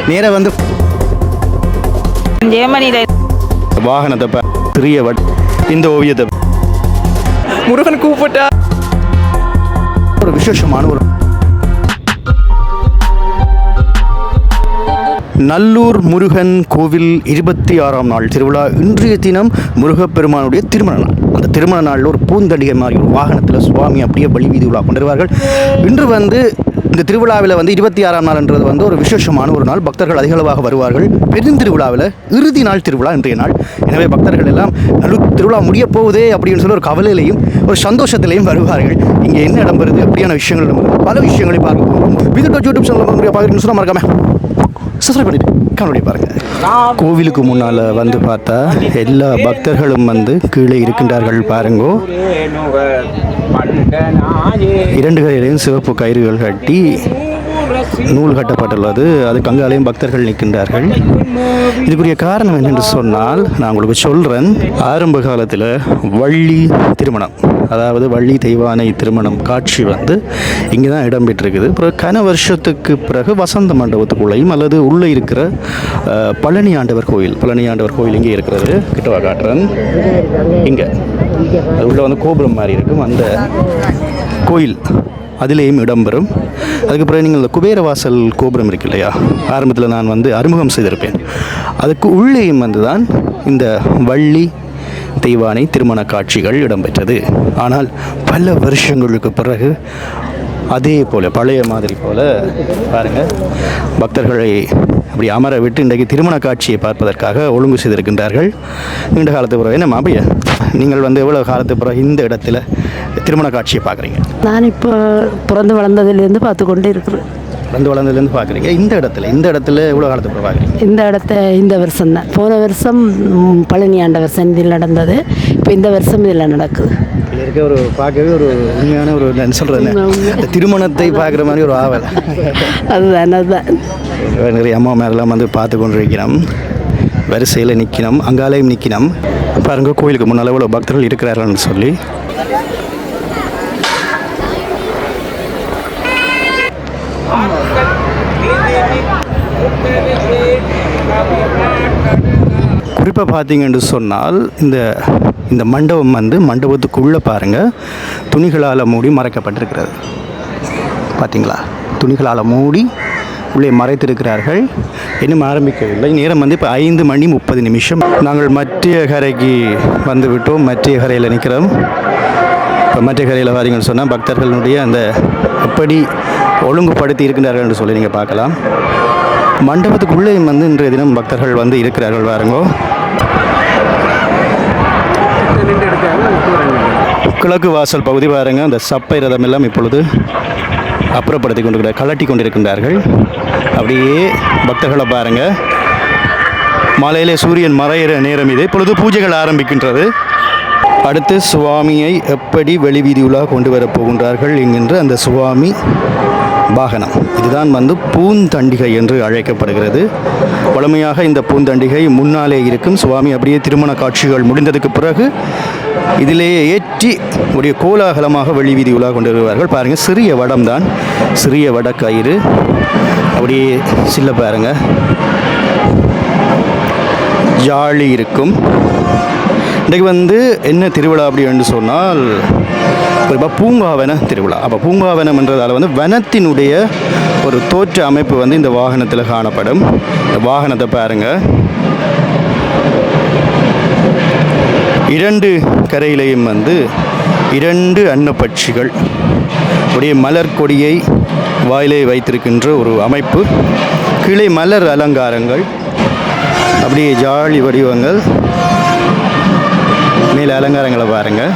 நேராக வந்து ஜெர்மனியில் வாகனத்தை சிறிய இந்த ஓவியத்தை முருகன் கூப்பிட்டா ஒரு விசேஷமான ஒரு நல்லூர் முருகன் கோவில் 26ஆம் நாள் திருவிழா. இன்றைய தினம் முருகப்பெருமானுடைய திருமண நாள். அந்த திருமண நாளில் ஒரு பூந்தடிகை மாதிரி ஒரு வாகனத்தில் சுவாமி அப்படியே பலி வீதி உலா கொண்டிருவார்கள். இன்று வந்து இந்த திருவிழாவில் வந்து 26ஆம் நாள்ன்றது வந்து ஒரு விசேஷமான ஒரு நாள். பக்தர்கள் அதிகளவாக வருவார்கள். பெருந்திருவிழாவில் இறுதி நாள் திருவிழா இன்றைய நாள். எனவே பக்தர்கள் எல்லாம் நல்லூர் திருவிழா முடிய போகுதே அப்படின்னு சொல்லி ஒரு கவலையிலையும் ஒரு சந்தோஷத்திலையும் வருவார்கள். இங்கே என்ன இடம்பெறுது, எப்படியான விஷயங்கள் இடம்பெறுது, பல விஷயங்களை பார்க்க போகிறோம். விதிட் யூடியூப் சேனல் பார்க்குறீங்கன்னு சொன்னால் மறக்காம சப்ஸ்கிரைப் பண்ணிட்டு காணொலி பாருங்கள். கோவிலுக்கு முன்னால் வந்து பார்த்தா எல்லா பக்தர்களும் வந்து கீழே இருக்கின்றார்கள். பாருங்கோ, 2 கையிலையும் சிவப்பு கயிறுகள் கட்டி நூல் கட்டப்பட்டுள்ளது. அதுக்கு அங்காலையும் பக்தர்கள் நிற்கின்றார்கள். இதுக்குரிய காரணம் என்னென்று சொன்னால் நான் உங்களுக்கு சொல்கிறேன். ஆரம்ப காலத்தில் வள்ளி திருமணம், அதாவது வள்ளி தெய்வானை திருமணம் காட்சி வந்து இங்கே தான் இடம்பெற்றிருக்குது. அப்புறம் கன வருஷத்துக்கு பிறகு வசந்த மண்டபத்துக்குள்ளேயும் அல்லது உள்ளே இருக்கிற பழனி ஆண்டவர் கோயில் இங்கே இருக்கிறது. கிட்டவா காட்டுறேன். இங்கே அது உள்ள வந்து கோபுரம் மாதிரி இருக்கும். அந்த கோயில் அதிலேயும் இடம்பெறும். அதுக்கு பிறகு நீங்கள் இந்த குபேரவாசல் கோபுரம் இருக்கு இல்லையா, ஆரம்பத்தில் நான் வந்து அறிமுகம் செய்திருப்பேன். அதுக்கு உள்ளேயும் வந்து தான் இந்த வள்ளி தெய்வானை திருமண காட்சிகள் இடம்பெற்றது. ஆனால் பல வருஷங்களுக்கு பிறகு அதே போல் பழைய மாதிரி போல் பாருங்கள், பக்தர்களை அப்படி அமர விட்டு இன்றைக்கு திருமண காட்சியை பார்ப்பதற்காக ஒழுங்கு செய்திருக்கின்றார்கள். நீண்ட காலத்துக்கு பிறகு என்ன மாபியா, நீங்கள் வந்து எவ்வளோ காலத்துக்கு பிறகு இந்த இடத்துல திருமண காட்சியை பார்க்குறீங்க? நான் இப்போ பிறந்து வளர்ந்ததுலேருந்து பார்த்து கொண்டு இருக்கிறேன். பிறந்து வளர்ந்ததுலேருந்து பார்க்குறீங்க. இந்த இடத்துல எவ்வளோ காலத்துக்கு பிறகு பார்க்குறீங்க? இந்த வருஷம் தான். போன வருஷம் பழனி ஆண்டவர் சந்தியில் நடந்தது. இப்போ இந்த வருஷம் இதில் நடக்குது. இதில் இருக்க ஒரு பார்க்கவே ஒரு உண்மையான ஒரு என்ன சொல்கிறது, திருமணத்தை பார்க்குற மாதிரி ஒரு ஆவல். அதுதான் நிறைய அம்மா மேலாம் வந்து பார்த்து கொண்டு இருக்கிறோம். வரிசையில் நிற்கணும், அங்காலையும் நிற்கணும். பாருங்க, கோயிலுக்கு முன்னால் எவ்வளோ பக்தர்கள் இருக்கிறார்கள்னு சொல்லி. குறிப்பாக பார்த்தீங்கன்னு சொன்னால் இந்த மண்டபம் வந்து மண்டபத்துக்குள்ளே பாருங்கள், துணிகளால் மூடி மறைக்கப்பட்டிருக்கிறது. பார்த்தீங்களா, துணிகளால் மூடி உள்ளே மறைத்திருக்கிறார்கள். இன்னும் ஆரம்பிக்கவில்லை. நேரம் வந்து இப்போ 5:30. நாங்கள் மத்திய கரைக்கு வந்து விட்டோம். மத்திய கரையில் நிற்கிறோம். இப்போ மத்திய கரையில் பார்த்தீங்கன்னு சொன்னால் பக்தர்களுடைய அந்த எப்படி ஒழுங்குபடுத்தி இருக்கின்றார்கள் என்று சொல்லி நீங்கள் பார்க்கலாம். மண்டபத்துக்குள்ளே வந்து இன்றைய தினம் பக்தர்கள் வந்து இருக்கிறார்கள். பாருங்கோ, கிழக்கு வாசல் பகுதி பாருங்கள். அந்த சப்பை ரதம் எல்லாம் இப்பொழுது அப்புறப்படுத்தி கலட்டி கொண்டிருக்கின்றார்கள். அப்படியே பக்தர்களை பாருங்கள். மாலையிலே சூரியன் மறையிற நேரம் இது. இப்பொழுது பூஜைகள் ஆரம்பிக்கின்றது. அடுத்து சுவாமியை எப்படி வெளிவீதி உலா கொண்டு வரப் போகின்றார்கள் என்கின்ற அந்த சுவாமி வாகனம் இதுதான் வந்து பூந்தண்டிகை என்று அழைக்கப்படுகிறது. வழமையாக இந்த பூந்தண்டிகை முன்னாலே இருக்கும். சுவாமி அப்படியே திருமண காட்சிகள் முடிந்ததுக்கு பிறகு இதிலேயே ஏற்றி ஒரு கோலாகலமாக வெளிவீதி உலா கொண்டு வருவார்கள். பாருங்கள், சிறிய வடம் தான், சிறிய வட கயிறு அப்படியே சில்ல பாருங்கள், ஜாலி இருக்கும். இன்றைக்கு வந்து என்ன திருவிழா அப்படின்னு சொன்னால் குறிப்பாக பூங்காவன திருவிழா. அப்போ பூங்காவனம் என்றதால் வந்து வனத்தினுடைய ஒரு தோற்ற அமைப்பு வந்து இந்த வாகனத்தில் காணப்படும். இந்த வாகனத்தை பாருங்கள், 2 கரையிலையும் வந்து 2 அன்னப்பட்சிகள் உடைய மலர் கொடியை வாயிலே வைத்திருக்கின்ற ஒரு அமைப்பு. கீழே மலர் அலங்காரங்கள், அப்படியே ஜாலி வடிவங்கள், மேலே அலங்காரங்களை பாருங்கள்.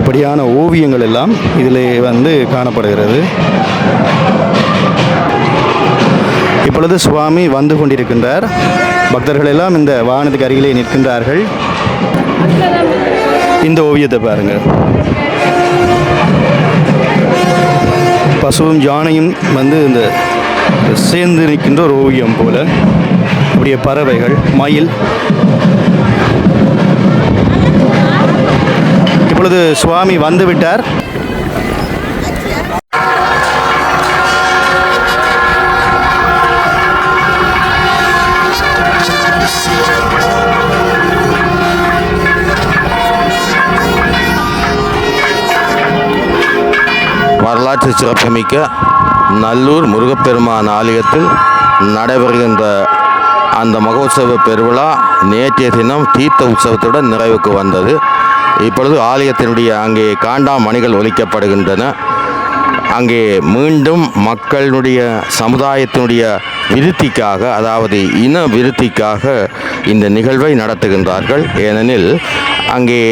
இப்படியான ஓவியங்கள் எல்லாம் இதில் வந்து காணப்படுகிறது. இப்பொழுது சுவாமி வந்து கொண்டிருக்கின்றார். பக்தர்கள் எல்லாம் இந்த வாகனத்துக்கு அருகிலே நிற்கின்றார்கள். இந்த ஓவியத்தை பாருங்கள், பசுவும் யானையும் வந்து இந்த சேர்ந்து நிற்கின்ற ஒரு ஓவியம் போல. அப்படியே பறவைகள், மயில். இப்பொழுது சுவாமி வந்து விட்டார். வரலாற்று சிறப்புமிக்க நல்லூர் முருகப்பெருமான் ஆலயத்தில் நடைபெறுகின்ற அந்த மகோத்சவ பெருவிழா நேற்றைய தினம் தீர்த்த உற்சவத்துடன் நிறைவுக்கு வந்தது. இப்பொழுது ஆலயத்தினுடைய அங்கே காண்டாமணிகள் ஒலிக்கப்படுகின்றன. அங்கே மீண்டும் மக்களுடைய சமுதாயத்தினுடைய விருத்திக்காக, அதாவது இன விருத்திக்காக இந்த நிகழ்வை நடத்துகின்றார்கள். ஏனெனில் அங்கே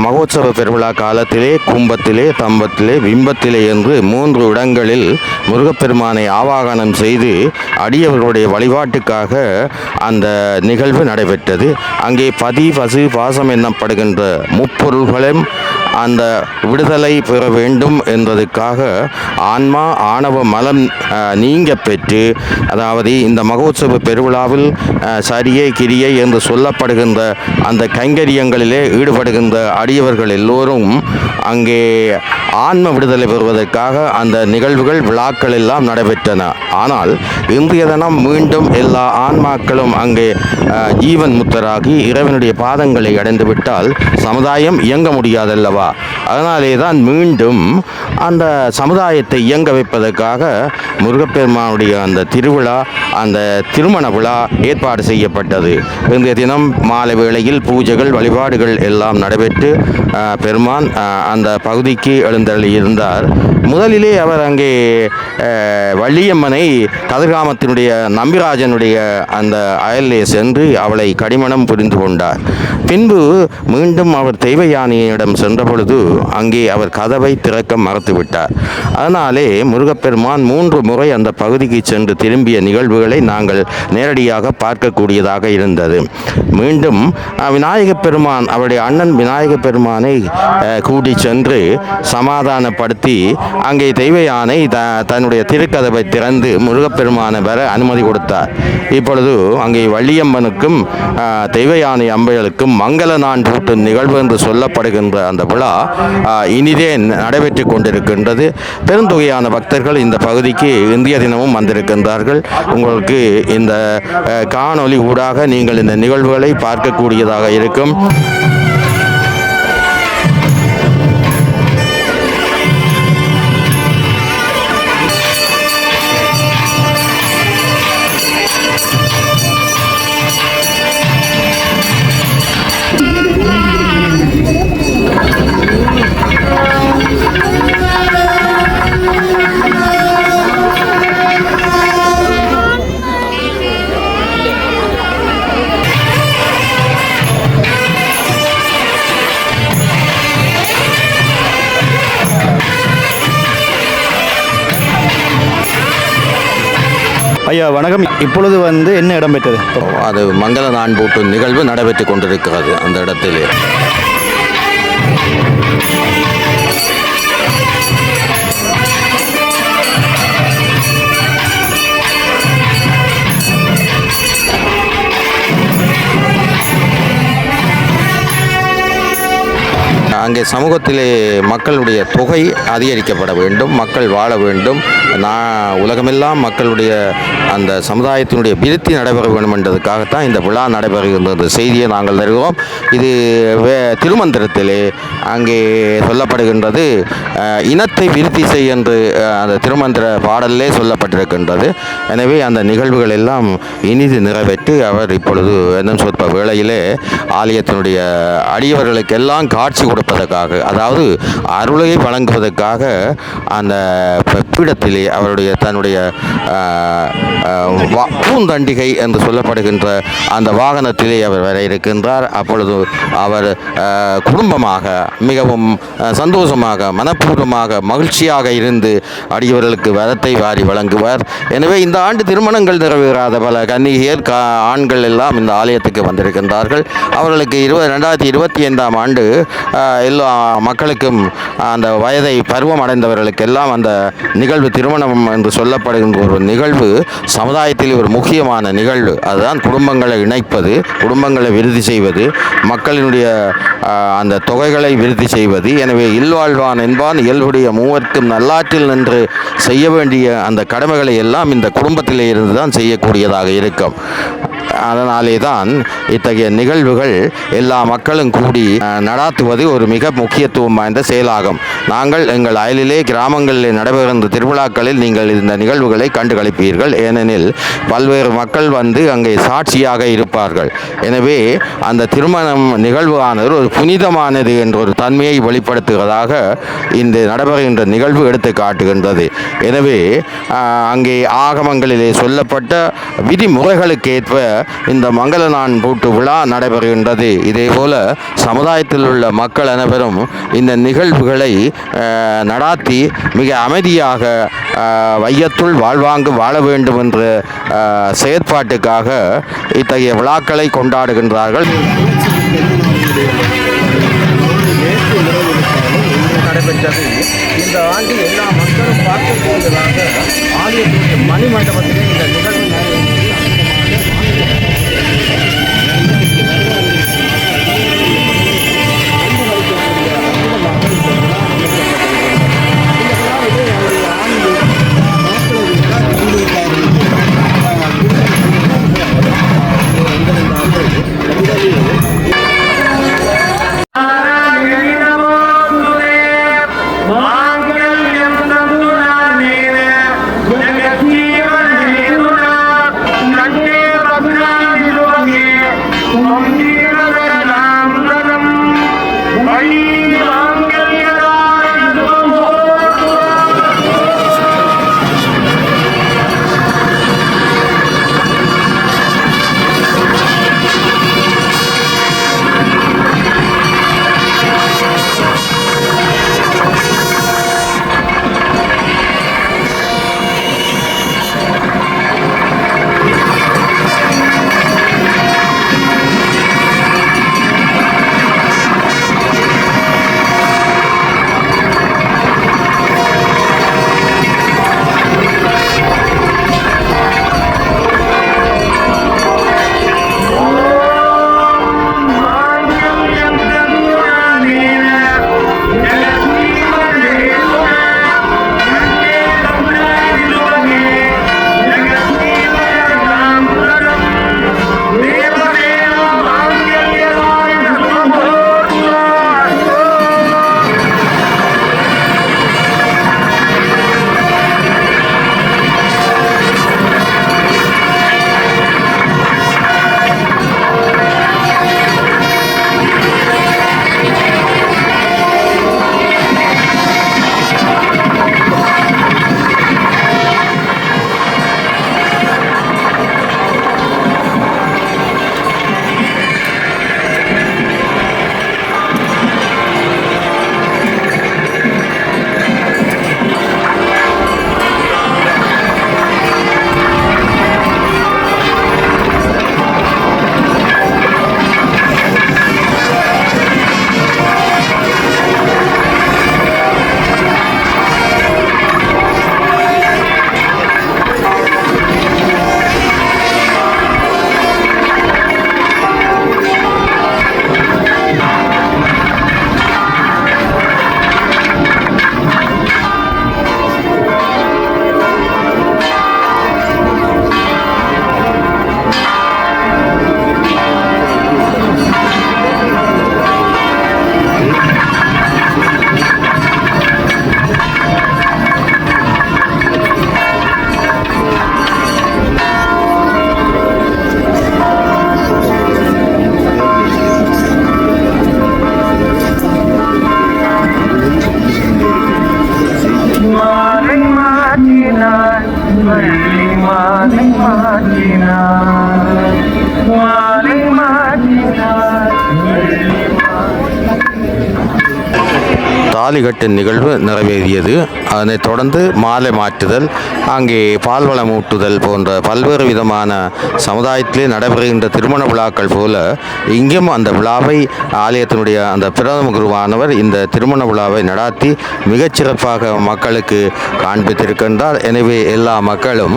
மகோத்சவ பெருவிழா காலத்திலே கும்பத்திலே, தம்பத்திலே, பிம்பத்திலே என்று 3 இடங்களில் முருகப்பெருமானை ஆவாகனம் செய்து அடியவர்களுடைய வழிபாட்டுக்காக அந்த நிகழ்வு நடைபெற்றது. அங்கே பதி, பசு, பாசம் என்னப்படுகின்ற முப்பொருள்களும் அந்த விடுதலை பெற வேண்டும் என்பதற்காக ஆன்மா ஆணவ மலம் நீங்க பெற்று, அதாவது இந்த மகோத்சவ பெருவிழாவில் சரியை கிரியை என்று சொல்லப்படுகின்ற அந்த கைங்கரியங்களிலே ஈடுபடுகின்ற அடியவர்கள் எல்லோரும் அங்கே ஆன்ம விடுதலை பெறுவதற்காக அந்த நிகழ்வுகள் விழாக்கள் எல்லாம் நடைபெற்றன. ஆனால் இன்றைய தினம் மீண்டும் எல்லா ஆன்மாக்களும் அங்கே ஜீவன் முத்தராகி இறைவனுடைய பாதங்களை அடைந்து விட்டால் சமுதாயம் இயங்க முடியாதல்லவா? அதனாலே தான் மீண்டும் அந்த சமுதாயத்தை இயங்க வைப்பதற்காக முருகப்பெருமானுடைய அந்த திருவிழா, அந்த திருமண விழா ஏற்பாடு செய்யப்பட்டது. இன்றைய தினம் மாலை வேளையில் பூஜைகள் வழிபாடுகள் எல்லாம் நடைபெற்று பெருமான் அந்த பகுதிக்கு எழுந்தருளி இருந்தார். முதலிலே அவர் அங்கே வள்ளியம்மனை கதிர்காமத்தினுடைய நம்பிராஜனுடைய அந்த அயலிலே சென்று அவளை கடிமணம் புரிந்து கொண்டார். பின்பு மீண்டும் அவர் தெய்வ யானையிடம் சென்ற பொழுது அங்கே அவர் கதவை திறக்க மறுத்துவிட்டார். அதனாலே முருகப்பெருமான் 3 முறை அந்த பகுதிக்கு சென்று திரும்பிய நிகழ்வுகளை நாங்கள் நேரடியாக பார்க்கக்கூடியதாக இருந்தது. மீண்டும் விநாயகப் பெருமான் அவருடைய அண்ணன் விநாயகப் பெருமானை கூட்டி சென்று சமாதானப்படுத்தி அங்கே தெய்வ யானை தன்னுடைய திருக்கதவை திறந்து முருகப்பெருமானை வர அனுமதி கொடுத்தார். இப்பொழுது அங்கே வள்ளியம்மனுக்கும் தெய்வ யானை அம்பைகளுக்கும் மங்கள நான் பூட்டும் நிகழ்வு என்று சொல்லப்படுகின்ற அந்த விழா இனிதே நடைபெற்று கொண்டிருக்கின்றது. பெருந்தொகையான பக்தர்கள் இந்த பகுதிக்கு இந்திய தினமும் வந்திருக்கின்றார்கள். உங்களுக்கு இந்த காணொளி ஊடாக நீங்கள் இந்த நிகழ்வுகளை பார்க்கக்கூடியதாக இருக்கும். ஐயா வணக்கம். இப்பொழுது என்ன இடம் பெற்றது? அது மங்கள நான் பூட்டும் நிகழ்வு நடைபெற்று கொண்டிருக்கிறது அந்த இடத்திலே. அங்கே சமூகத்திலே மக்களுடைய தொகை அதிகரிக்கப்பட வேண்டும், மக்கள் வாழ வேண்டும், உலகமெல்லாம் மக்களுடைய அந்த சமுதாயத்தினுடைய விருத்தி நடைபெற வேண்டும் என்றதுக்காகத்தான் இந்த விழா நடைபெறுகின்ற செய்தியை நாங்கள் தருகிறோம். இது திருமந்திரத்திலே அங்கே சொல்லப்படுகின்றது, இனத்தை விருத்தி செய் என்று அந்த திருமந்திர பாடலிலே சொல்லப்பட்டிருக்கின்றது. எனவே அந்த நிகழ்வுகள் எல்லாம் இனிது நிறைவேற்றி அவர் இப்பொழுது என்னும் சொற்ப வேளையிலே ஆலயத்தினுடைய அடியவர்களுக்கெல்லாம் காட்சி கொடுப்பதற்காக, அதாவது அருளை வழங்குவதற்காக அந்த பீடத்திலே அவருடைய தன்னுடைய பூந்தண்டிகை என்று சொல்லப்படுகின்ற அந்த வாகனத்திலே அவர் வர இருக்கின்றார். அப்பொழுது அவர் குடும்பமாக மிகவும் சந்தோஷமாக மனப்பூர்வமாக மகிழ்ச்சியாக இருந்து அடியவர்களுக்கு வரத்தை வாரி வழங்குவார். எனவே இந்த ஆண்டு திருமணங்கள் நிறைவேறாத பல கன்னிகையர் ஆண்கள் எல்லாம் இந்த ஆலயத்துக்கு வந்திருக்கின்றார்கள். அவர்களுக்கு 2025ஆம் ஆண்டு எல்லா மக்களுக்கும் அந்த வயதை பருவம் அடைந்தவர்களுக்கெல்லாம் அந்த நிகழ்வு திருமணம் என்று சொல்லப்படுகின்ற ஒரு நிகழ்வு சமுதாயத்தில் ஒரு முக்கியமான நிகழ்வு. அதுதான் குடும்பங்களை இணைப்பது, குடும்பங்களை விருத்தி செய்வது, மக்களினுடைய அந்த தொகைகளை விருத்தி செய்வது. எனவே இல்வாழ்வான் என்பான் இயல்புடைய மூவர்க்கும் நல்லாற்றில் நின்று செய்ய வேண்டிய அந்த கடமைகளை எல்லாம் இந்த குடும்பத்திலே இருந்து தான் செய்யக்கூடியதாக இருக்கும். அதனாலே தான் இத்தகைய நிகழ்வுகள் எல்லா மக்களும் கூடி நடாத்துவது ஒரு மிக முக்கியத்துவம் வாய்ந்த செயலாகும். நாங்கள் எங்கள் அயலிலே கிராமங்களில் நடைபெறுகின்ற திருவிழாக்களில் நீங்கள் இந்த நிகழ்வுகளை கண்டுகளிப்பீர்கள். ஏனெனில் பல்வேறு மக்கள் வந்து அங்கே சாட்சியாக இருப்பார்கள். எனவே அந்த திருமணம் நிகழ்வானது ஒரு புனிதமானது என்ற ஒரு தன்மையை வெளிப்படுத்துவதாக இந்த நடைபெறுகின்ற நிகழ்வு எடுத்து காட்டுகின்றது. எனவே அங்கே ஆகமங்களிலே சொல்லப்பட்ட விதிமுறைகளுக்கேற்ப இந்த மங்கள நான் பூட்டு விழா நடைபெறுகின்றது. இதேபோல சமுதாயத்தில் உள்ள மக்கள் அனைவரும் இந்த நிகழ்வுகளை நடாத்தி மிக அமைதியாக வையத்துள் வாழ்வாங்கு வாழ வேண்டும் என்ற செயற்பாட்டுக்காக இத்தகைய விழாக்களை கொண்டாடுகின்றார்கள். நடைபெற்றது. இந்த ஆண்டு எல்லா மக்களும் பார்க்க போவதாக ஆலயத்திற்கு மணிமண்டபத்திலே இந்த நிகழ்வு தாலிகட்டு நிகழ்வு நிறைவேறியது. அதனைத் தொடர்ந்து மாலை மாற்றுதல், அங்கே பால்வளம் ஊட்டுதல் போன்ற பல்வேறு விதமான சமுதாயத்திலே நடைபெறுகின்ற திருமண விழாக்கள் போல இங்கும் அந்த விழாவை ஆலயத்தினுடைய அந்த பிரதம குருவானவர் இந்த திருமண விழாவை நடாத்தி மிகச்சிறப்பாக மக்களுக்கு காண்பித்திருக்கின்றார். எனவே எல்லா மக்களும்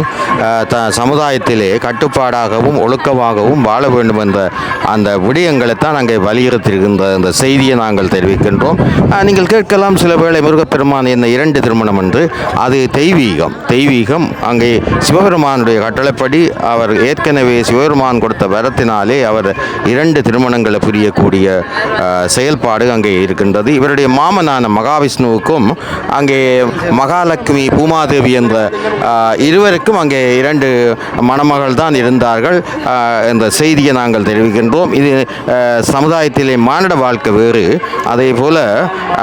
சமுதாயத்திலே கட்டுப்பாடாகவும் ஒழுக்கமாகவும் வாழ வேண்டும் என்ற அந்த விடயங்களைத்தான் அங்கே வலியுறுத்தியிருக்கின்ற அந்த செய்தியை நாங்கள் தெரிவிக்கின்றோம். நீங்கள் கேட்கலாம், சில வேளை முருகப்பெருமான் என்ன 2 திருமணம் என்று. அது தெய்வீகம். அங்கே சிவபெருமானுடைய கட்டளைப்படி அவர் ஏற்கனவே சிவபெருமான் கொடுத்த வரத்தினாலே அவர் 2 திருமணங்களை புரியக்கூடிய செயல்பாடு அங்கே இருக்கின்றது. இவருடைய மாமனான மகாவிஷ்ணுவுக்கும் அங்கே மகாலட்சுமி பூமாதேவி என்ற இருவருக்கும் அங்கே 2 மணமகள் தான் இருந்தார்கள் என்ற செய்தியை நாங்கள் தெரிவிக்கின்றோம். இது சமுதாயத்திலே மானிட வாழ்க்கை வேறு, அதே போல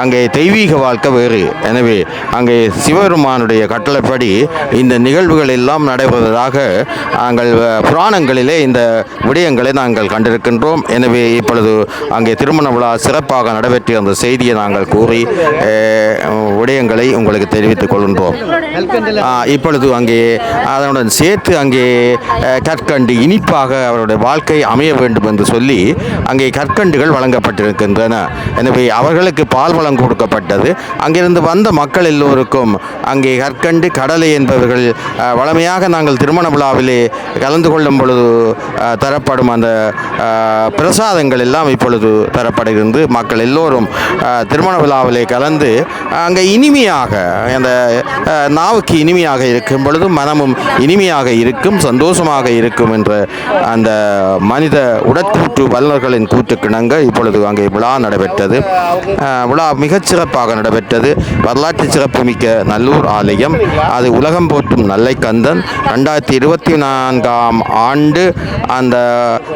அங்கே தெய்வீக வாழ்க்கை வேறு. எனவே அங்கே சிவபெருமானுடைய கட்டளைப்படி இந்த நிகழ்வுகள் எல்லாம் நடைபெறுவதாக நாங்கள் புராணங்களிலே இந்த விடயங்களை நாங்கள் கண்டிருக்கின்றோம். எனவே இப்பொழுது அங்கே திருமண விழா சிறப்பாக நடைபெற்ற அந்த செய்தியை நாங்கள் கூறி விடயங்களை உங்களுக்கு தெரிவித்துக் கொள்கின்றோம். இப்பொழுது அங்கே அதனுடன் சேர்த்து அங்கே கற்கண்டு இனிப்பாக அவருடைய வாழ்க்கை அமைய வேண்டும் என்று சொல்லி அங்கே கற்கண்டுகள் வழங்கப்பட்டிருக்கின்றன. எனவே அவர்களுக்கு பால் வளம் கொடுக்கப்பட்டது. அங்கிருந்து வந்த மக்கள் எல்லோருக்கும் அங்கே கற்கண்டு கடலை என்பவர்கள் வளமையாக நாங்கள் திருமண விழாவிலே கலந்து கொள்ளும் பொழுது தரப்படும் அந்த பிரசாதங்கள் எல்லாம் இப்பொழுது தரப்படுகிறது. மக்கள் எல்லோரும் திருமண விழாவிலே கலந்து அங்கே இனிமையாக அந்த நாவுக்கு இனிமையாக இருக்கும் பொழுது மனமும் இனிமையாக இருக்கும், சந்தோஷமாக இருக்கும் என்ற அந்த மனித உடற்கூற்று வல்லுநர்களின் கூற்றுக்கிணங்க இப்பொழுது அங்கே விழா நடைபெற்றது. விழா மிகச்சிறப்பாக நடைபெற்றது. வரலாற்று சிறப்புமிக்க நல்லூர் ஆலயம், அது உலகம் போற்றும் நல்லைக்கந்தன் 2024ஆம் ஆண்டு அந்த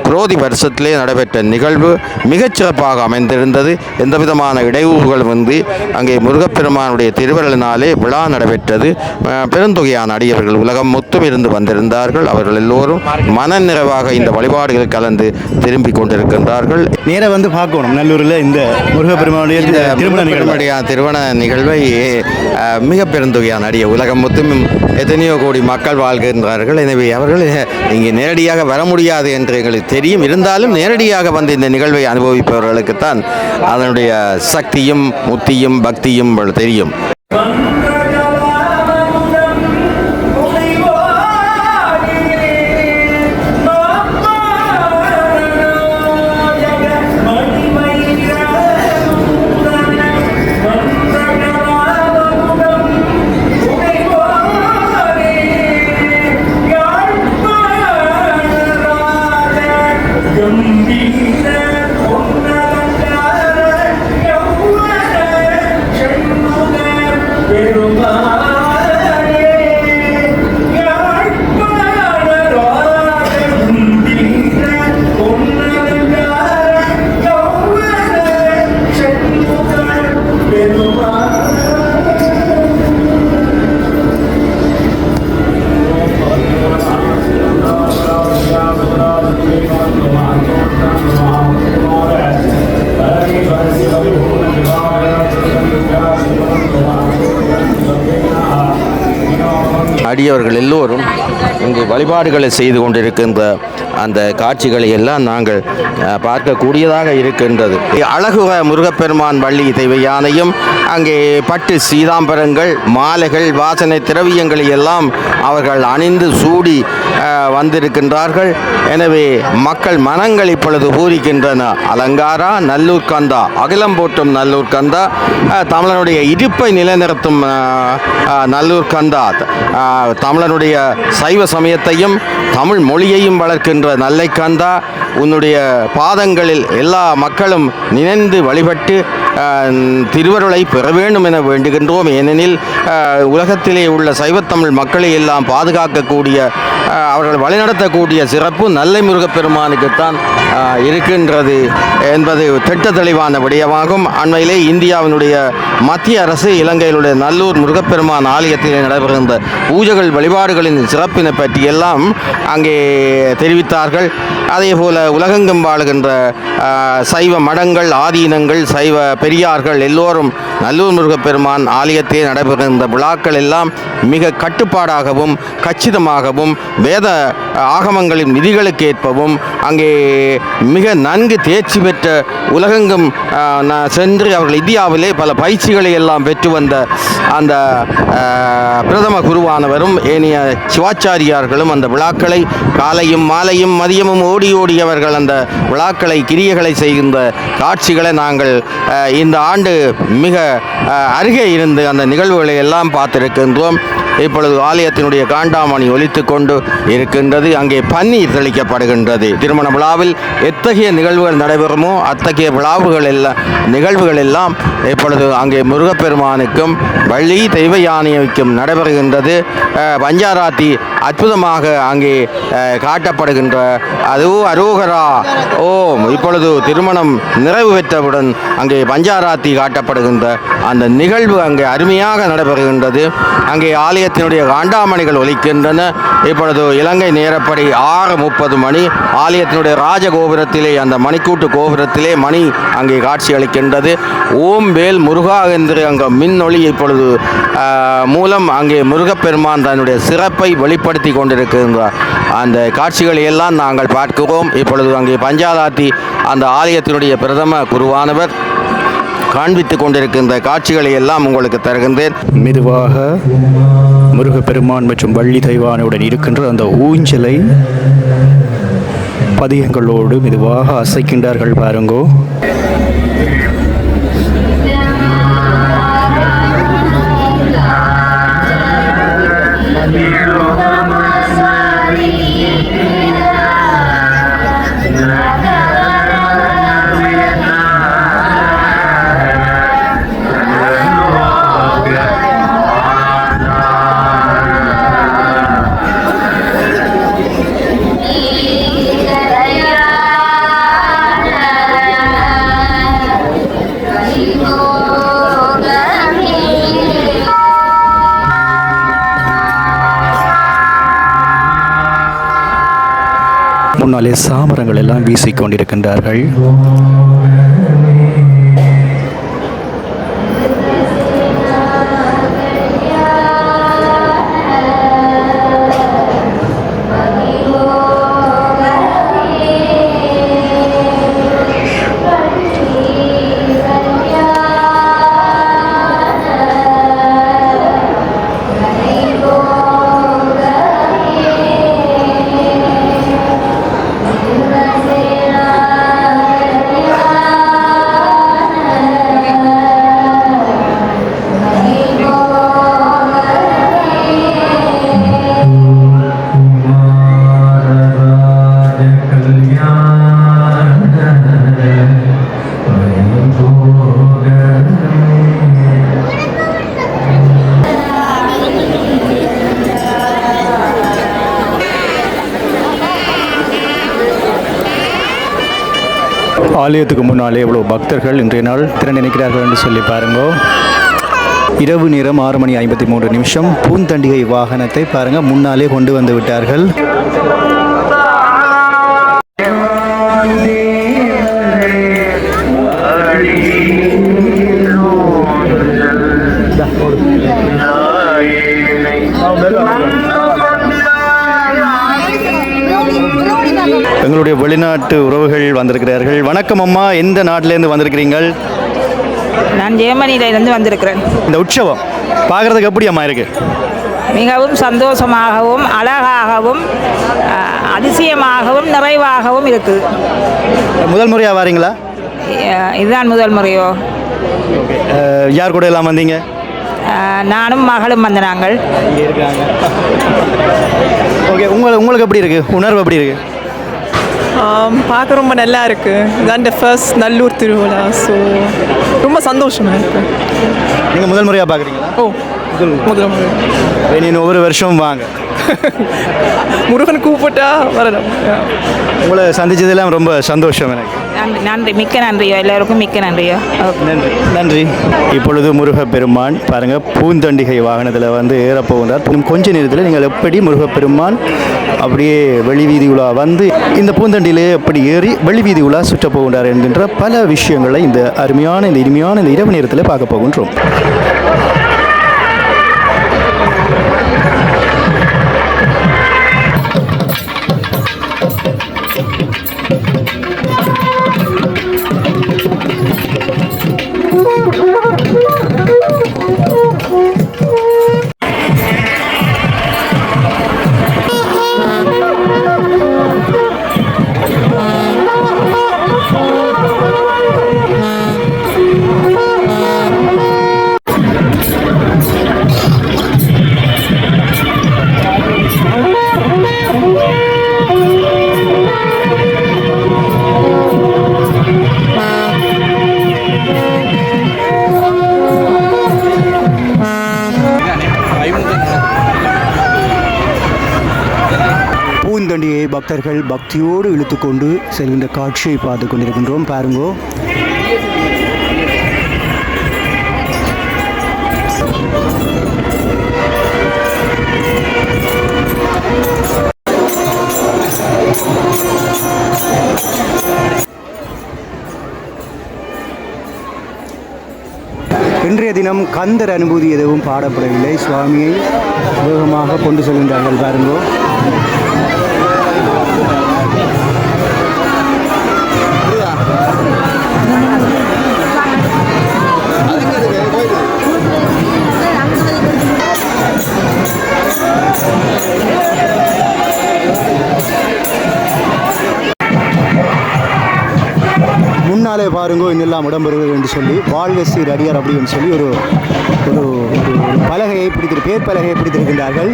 குரோதி வருஷத்திலே நடைபெற்ற நிகழ்வு மிகச்சிறப்பாக அமைந்திருந்தது. எந்த விதமான இடையூறுகள் வந்து அங்கே முருகப்பெருமானுடைய திருவருளினாலே விழா நடைபெற்றது. பெருந்தொகையான அடியவர்கள் உலகம் மொத்தம் இருந்து வந்திருந்தார்கள். அவர்கள் எல்லோரும் மன நிறைவாக இந்த வழிபாடுகள் கலந்து திரும்பி கொண்டிருக்கின்றார்கள். நேராக வந்து பார்க்கணும் நல்லூரில் இந்த முருகப்பெருமானுடைய திருமண நிகழ்வை மிக பெருந்தொகையான அடிய உலகம் மொத்தம் எத்தனையோ கோடி மக்கள் வாழ்கின்றார்கள். எனவே அவர்கள் இங்கே நேரடியாக வர முடியாது என்று எங்களுக்கு தெரியும். இருந்தாலும் நேரடியாக வந்து இந்த நிகழ்வை அனுபவிப்பவர்களுக்குத்தான் அதனுடைய சக்தியும் முத்தியும் பக்தியும் தெரியும். அடியவர்கள் எல்லோரும் இங்கு வழிபாடுகளை செய்து கொண்டிருக்கின்ற அந்த காட்சிகளை எல்லாம் நாங்கள் பார்க்கக்கூடியதாக இருக்கின்றது. அழகுக முருகப்பெருமான் வள்ளி தெய்வ யானையும் அங்கே பட்டு சீதாம்பரங்கள், மாலைகள், வாசனை திரவியங்களை எல்லாம் அவர்கள் அணிந்து சூடி வந்திருக்கின்றார்கள். எனவே மக்கள் மனங்கள் இப்பொழுது பூரிக்கின்றன. அலங்காரா, நல்லூர் கந்தா, அகிலம் போற்றும் நல்லூர் கந்தா, தமிழனுடைய இருப்பை நிலைநிறுத்தும் நல்லூர் கந்தா, தமிழனுடைய சைவ சமயத்தையும் தமிழ் மொழியையும் வளர்க்கின்ற நல்லை கந்தா, உன்னுடைய பாதங்களில் எல்லா மக்களும் நினைந்து வழிபட்டு திருவருளை பெற வேண்டும் என வேண்டுகின்றோம். ஏனெனில் உலகத்திலே உள்ள சைவத்தமிழ் மக்களை எல்லாம் பாதுகாக்கக்கூடிய அவர்கள் வழிநடத்தக்கூடிய சிறப்பு நல்லை முருகப்பெருமானுக்குத்தான் இருக்கின்றது என்பது திட்ட தெளிவான விடயமாகும். அண்மையிலே இந்தியாவினுடைய மத்திய அரசு இலங்கையினுடைய நல்லூர் முருகப்பெருமான் ஆலயத்தில் நடைபெறுகின்ற பூஜைகள் வழிபாடுகளின் சிறப்பினை பற்றியெல்லாம் அங்கே தெரிவித்தார்கள். அதே போல உலகெங்கும் வாழுகின்ற சைவ மடங்கள், ஆதீனங்கள், சைவ பெரியார்கள் எல்லோரும் நல்லூர் முருகப்பெருமான் ஆலயத்தில் நடைபெறுகின்ற விழாக்கள் எல்லாம் மிக கட்டுப்பாடாகவும் கச்சிதமாகவும் வேத ஆகமங்களின் விதிகளுக்கு ஏற்பவும் அங்கே மிக நன்கு தேர்ச்சி பெற்ற உலகெங்கும் சென்று அவர்கள் இந்தியாவிலே பல பயிற்சிகளை எல்லாம் பெற்று வந்த அந்த பிரதம குருவானவரும் ஏனைய சிவாச்சாரியார்களும் அந்த விழாக்களை காலையும் மாலையும் மதியமும் ஓடி ஓடியவர்கள் அந்த விழாக்களை கிரியைகளை செய்கின்ற காட்சிகளை நாங்கள் இந்த ஆண்டு மிக அருகே இருந்து அந்த நிகழ்வுகளை எல்லாம் பார்த்திருக்கின்றோம். இப்பொழுது ஆலயத்தினுடைய காண்டாமணி ஒலித்து கொண்டு இருக்கின்றது. அங்கே பன்னீர் தெளிக்கப்படுகின்றது. திருமண விழாவில் எத்தகைய நிகழ்வுகள் நடைபெறுமோ அத்தகைய நிகழ்வுகள் எல்லாம் இப்பொழுது அங்கே முருகப்பெருமானுக்கும் வள்ளி தெய்வ யானைக்கும் நடைபெறுகின்றது. பஞ்சாராத்தி அற்புதமாக அங்கே காட்டப்படுகின்ற அதுவும் அரோகரா ஓம். இப்பொழுது திருமணம் நிறைவு பெற்றவுடன் அங்கே பஞ்சாராத்தி காட்டப்படுகின்ற அந்த நிகழ்வு அங்கே அருமையாக நடைபெறுகின்றது. அங்கே ஆலயத்தினுடைய காண்டாமணிகள் ஒலிக்கின்றன. இப்பொழுது இலங்கை நேரப்படி 6:30 மணி. ஆலயத்தினுடைய ராஜகோபுரத்திலே அந்த மணிக்கூட்டு கோபுரத்திலே மணி அங்கே காட்சி அளிக்கின்றது. ஓம் வேல் முருகா என்று அங்கே மின்னொளி இப்பொழுது மூலம் அங்கே முருகப்பெருமான் தன்னுடைய சிறப்பை வெளிப்படுத்தி கொண்டிருக்கின்றார். அந்த காட்சிகளை எல்லாம் நாங்கள் பார்க்கிறோம். இப்பொழுது அங்கே பஞ்சாராத்தி அந்த ஆலயத்தினுடைய பிரதம குருவானவர் காண்பித்து கொண்டிருக்கின்ற காட்சிகளை எல்லாம் உங்களுக்கு தருகின்றேன். மெதுவாக முருகப்பெருமான் மற்றும் வள்ளி தெய்வானுடன் இருக்கின்ற அந்த ஊஞ்சலை பதியங்களோடு மெதுவாக அசைக்கின்றார்கள் பாருங்கோ. முன்னாலே சாமரங்கள் எல்லாம் வீசிக்கொண்டிருக்கின்றார்கள். ஆலயத்துக்கு முன்னாலே எவ்வளோ பக்தர்கள் இன்றைய நாள் திறன் நினைக்கிறார்கள் என்று சொல்லி பாருங்க. இரவு நேரம் 6:53 பூந்தண்டிகை வாகனத்தை பாருங்க முன்னாலே கொண்டு வந்து விட்டார்கள். எங்களுடைய வெளிநாட்டு உறவுகள் வந்திருக்கிறார்கள். வணக்கம் அம்மா, எந்த நாட்டிலேருந்து வந்திருக்கிறீங்கள்? நான் ஜெர்மனியிலிருந்து வந்திருக்கிறேன். இந்த உற்சவம் பார்க்குறதுக்கு எப்படி அம்மா இருக்கு? மிகவும் சந்தோஷமாகவும் அழகாகவும் அதிசயமாகவும் நிறைவாகவும் இருக்குது. முதல் முறையாக வாரீங்களா? இதுதான் முதல் முறையோ. யார் கூட எல்லாம் வந்தீங்க? நானும் மகளும் வந்த நாங்கள். ஓகே, உங்களுக்கு எப்படி இருக்குது? உணர்வு எப்படி இருக்குது? பார்க்க ரொம்ப நல்லா இருக்குது. இதான் ஃபர்ஸ்ட் நல்லூர் திருவிழா. ஸோ ரொம்ப சந்தோஷமாக இருக்குது. நீங்கள் முதல் முறையாக பார்க்குறீங்களா? முதல் முறை. நீ ஒவ்வொரு வருஷமும் வாங்க. முருகன் கூப்பிட்டா வரணும். உங்களை சந்திச்சதெல்லாம் ரொம்ப சந்தோஷம் எனக்கு. நன்றி நன்றி, மிக்க நன்றியோ, எல்லோருக்கும் மிக்க நன்றியோ. நன்றி நன்றி. இப்பொழுது முருகப்பெருமான் பாருங்க பூந்தண்டிகை வாகனத்தில் வந்து ஏறப்போகின்றார். இன்னும் கொஞ்ச நேரத்தில் நீங்கள் எப்படி முருகப்பெருமான் அப்படியே வெளிவீதி உலா வந்து இந்த பூந்தண்டியிலே எப்படி ஏறி வெளிவீதி உலா சுற்றப் போகின்றார் என்கின்ற பல விஷயங்களை இந்த அருமையான இந்த இனிமையான இந்த இரவு நேரத்தில் பார்க்க போகின்றோம். பூந்தண்டியை பக்தர்கள் பக்தியோடு இழுத்துக்கொண்டு செல்கின்ற காட்சியை பார்த்து கொண்டிருக்கின்றோம். பாருங்கோ, இன்றைய தினம் கந்தர் அனுபூதி எதுவும் பாடப்படவில்லை. சுவாமியை வேகமாக கொண்டு செல்கின்றார்கள். பாருங்கோ, முன்னாலே பாருங்கோ இன்னெல்லாம் இடம்பெறுவது என்று சொல்லி வாழ்வசி அடியார் அப்படின்னு சொல்லி ஒரு ஒரு பலகையை பிடித்து பேர் பலகையை பிடித்திருக்கின்றார்கள்.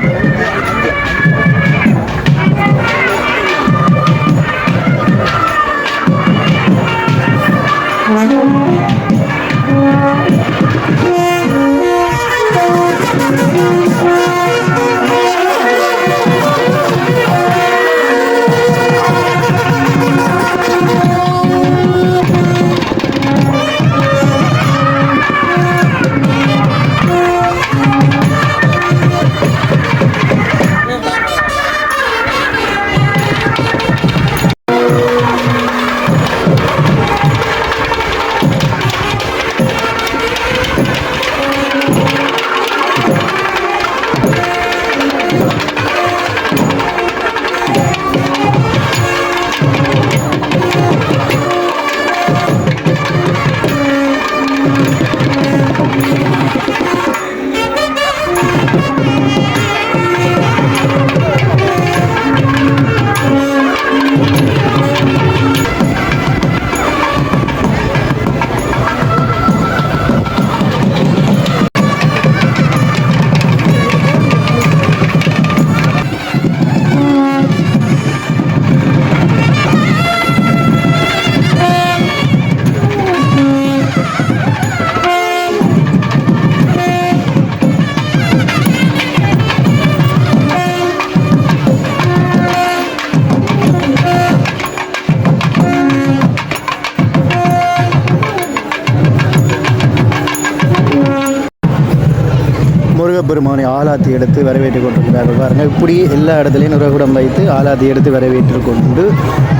முருகப்பெருமானை ஆலாத்தி எடுத்து வரவேற்று கொண்டிருக்கிறார்கள். பாருங்கள், இப்படி எல்லா இடத்துலையும் நுரகுடம் வைத்து ஆலாத்தி எடுத்து வரவேற்று கொண்டு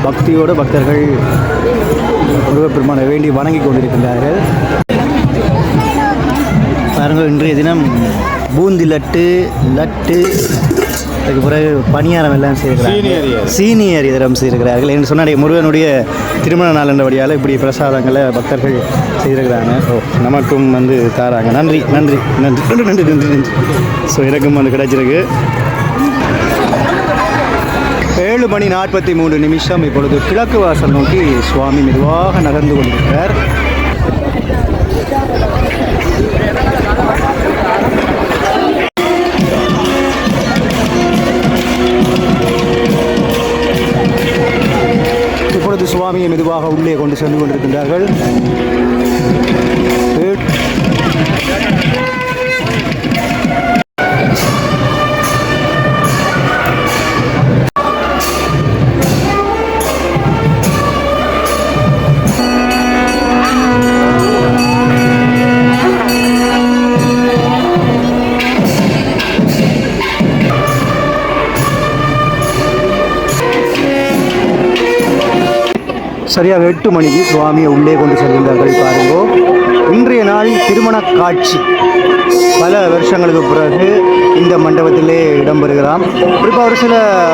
பக்தியோடு பக்தர்கள் முருகப்பெருமானை வேண்டி வணங்கி கொண்டிருக்கின்றார்கள். பாருங்கள், இன்றைய தினம் பூந்தி லட்டு அதுக்கு பிறகு பணியாரம் எல்லாம் செய்திருக்கிறார்கள். சீனியர் இதரம் செய்திருக்கிறார்கள் என்று சொன்னால் முருகனுடைய திருமண நாள் என்றபடியால் இப்படி பிரசாதங்களை பக்தர்கள் செய்திருக்கிறாங்க. நமக்கும் வந்து தாராங்க. நன்றி நன்றி நன்றி நன்றி நன்றி நன்றி நன்றி. ஸோ எனக்கும் வந்து கிடைச்சிருக்கு. 7:43 இப்பொழுது கிழக்கு வாசல் நோக்கி சுவாமி மெதுவாக நகர்ந்து கொண்டிருக்கிறார். இப்பொழுது சுவாமியை மெதுவாக உள்ளே கொண்டு சென்று கொண்டிருக்கின்றார்கள். சரியாக 8 மணிக்கு சுவாமியை உள்ளே கொண்டு செல்கின்றார்கள் பாருங்கோ. இன்றைய நாள் திருமண காட்சி பல வருஷங்களுக்கு பிறகு இந்த மண்டபத்திலே இடம்பெறுகிறாம். குறிப்பாக ஒரு சில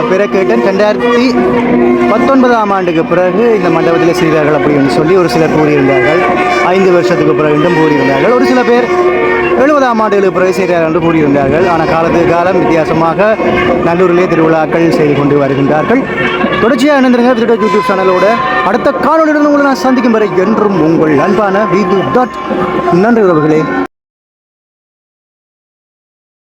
பேரை கேட்டேன், 2019ஆம் ஆண்டுக்கு பிறகு இந்த மண்டபத்திலே செய்கிறார்கள் அப்படின்னு சொல்லி ஒரு சிலர் கூறியிருந்தார்கள். 5 வருஷத்துக்கு பிறகு என்றும் கூறியிருந்தார்கள். ஒரு சில பேர் 70ஆம் ஆண்டுகளுக்கு பிறகு செய்கிறார்கள் என்று கூறியிருந்தார்கள். ஆனால் காலத்துக்கு காலம் வித்தியாசமாக நல்லூரிலே திருவிழாக்கள் செய்து கொண்டு வருகின்றார்கள். தொடர்ச்சியாக இணைந்திருங்க திருட யூடியூப் சேனலோட. அடுத்த காணொலியுடன் உங்களை நான் சந்திக்கும் வரை என்றும் உங்கள் அன்பான விது டாட். நன்றி உறவுகளே.